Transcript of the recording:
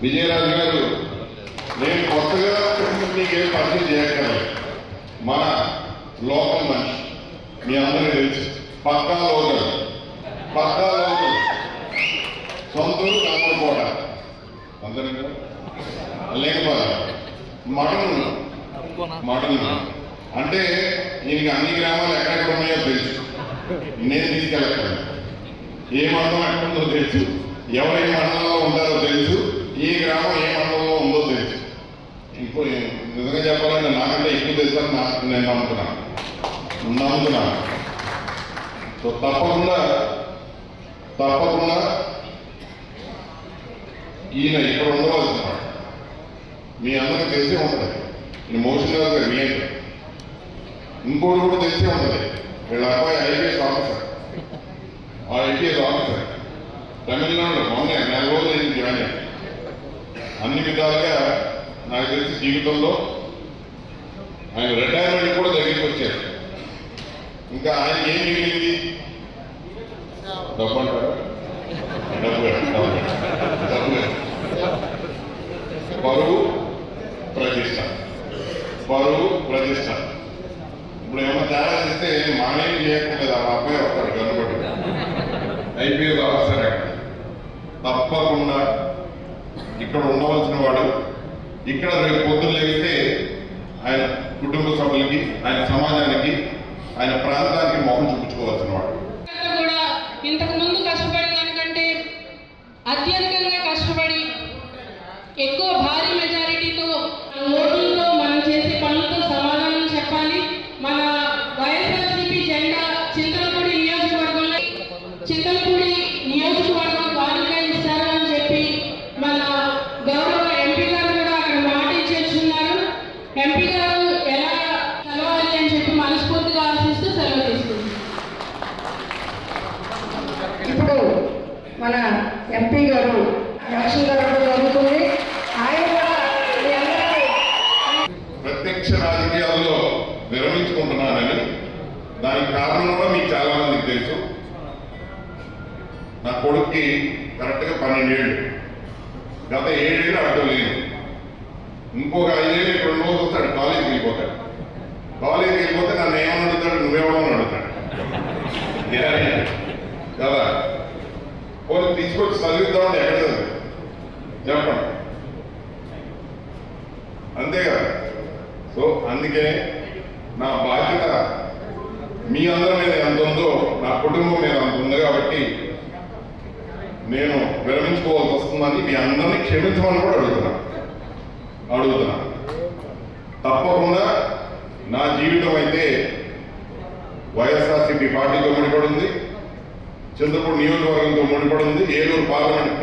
విజయరాజు గారు, నేను కొత్తగా మీకేం పరిచయం చేయగలను. మన లోకల్ మనిషి, మీ అందరికీ తెలుసు, పక్కా లోకల్ సొంతూరు కమ్మకోట, అందరికీ లేకపోతే మటన్ అంటే ఈయనకి అన్ని గ్రామాలు ఎక్కడెక్కడ ఉన్నాయో తెలుసు. నేను తీసుకెళ్ళగలను. ఏ మండలం ఎక్కడుందో తెలుసు, ఎవరు ఏ మండలంలో ఉంటారో తెలుసు, ఏ గ్రామం ఏ మండలంలో ఉందో తెలుసు. ఇంకో నిజంగా చెప్పాలంటే నాకంటే ఎక్కువ తెలుసు అని నేను నమ్ముతున్నాను. సో తప్పకుండా ఈయన ఇక్కడ ఉండవలసిన వాడు. మీ అందరికీ తెలిసే ఉంటుంది ఈయన మోషన్ గారు మెయిన్. ఇంకోటి కూడా తెలిసే ఉంటుంది, వీళ్ళ అబ్బాయి ఐపీఎస్ ఆఫీసర్. ఆ ఐపీఎస్ ఆఫీసర్ తమిళనాడు మొన్న 4 రోజులు అయింది జాయిన్ అయ్యి. అన్ని విధాలుగా నాకు తెలిసి జీవితంలో ఆయన రిటైర్మెంట్ కూడా దగ్గరికి వచ్చారు. ఇంకా ఆయన ఏం మిగిలింది? డబ్బు అంటారు, డబ్బు పరువు ప్రతిష్ట. ఇప్పుడు ఏమన్నా తేడా చేస్తే మానేం చేయకుండా ఆ అబ్బాయి వస్తాడు గనుబడి ఐపీఎస్ ఆఫీసర్. తప్పకుండా ఇక్కడ ఉండవలసిన వాడు. ఇక్కడ రేపు పొద్దున్న లేస్తే ఆయన కుటుంబ సభ్యులకి, ఆయన సమాజానికి, ఆయన ప్రాంతానికి మొహం చూపించుకోవాల్సిన వాడు. ఇంతకు ముందు కష్టపడిన దానికంటే అత్యధికంగా కష్టపడి ఎక్కువ భారీ మెజారిటీతో ఓట్లతో మనం చేసే పనులతో సమాధానం చెప్పాలి. మన వైఎస్ఆర్సీపీ జెండా చింతలపూడి నియోజకవర్గం వారిగా ఇస్తారు అని చెప్పి మన గౌరవ ఎంపీ గారు కూడా అక్కడ మాట ఇచ్చేస్తున్నారు. ఎంపీ గారు ఎలా కలవాలి అని చెప్పి మనస్ఫూర్తిగా ఆశిస్తూ సెలవు తీసుకుంటున్నారు. ఇప్పుడు మన ఎంపీ గారు ఎలక్షన్ జరగడం జరుగుతుంది. ఆయన కూడా ప్రత్యక్ష రాజకీయాల్లో విరమించుకుంటున్నానని, దానికి కారణం కూడా మీకు చాలా మందికి తెలుసు. నా కొడుక్కి కరెక్ట్గా 12 ఏళ్ళు, గత 7 ఏళ్ళు అడ్డం లేదు. ఇంకొక 5 ఏళ్ళు ఇక్కడ రోజు వస్తాడు, కాలేజీకి వెళ్ళిపోతాడు. కాలేజీకి వెళ్ళిపోతే నన్ను ఏమని అడుగుతాడు, నువ్వేమని అడుగుతాడు కదా. పోనీ తీసుకొచ్చి చదివిద్దామని ఎక్కడ చెప్పండి, అంతే కదా. సో అందుకే నా బాధ్యత మీ అందరి మీద ఎంత ఉందో నా కుటుంబం మీద అంత ఉంది. కాబట్టి నేను విరమించుకోవాల్సి వస్తుందని మీ అందరినీ క్షమించమని కూడా అడుగుతున్నా. తప్పకుండా నా జీవితం అయితే వైఎస్ఆర్సీపీ పార్టీతో ముడిపడి ఉంది, చంద్రపూడి నియోజకవర్గంతో ముడిపడి ఉంది, ఏలూరు పార్లమెంట్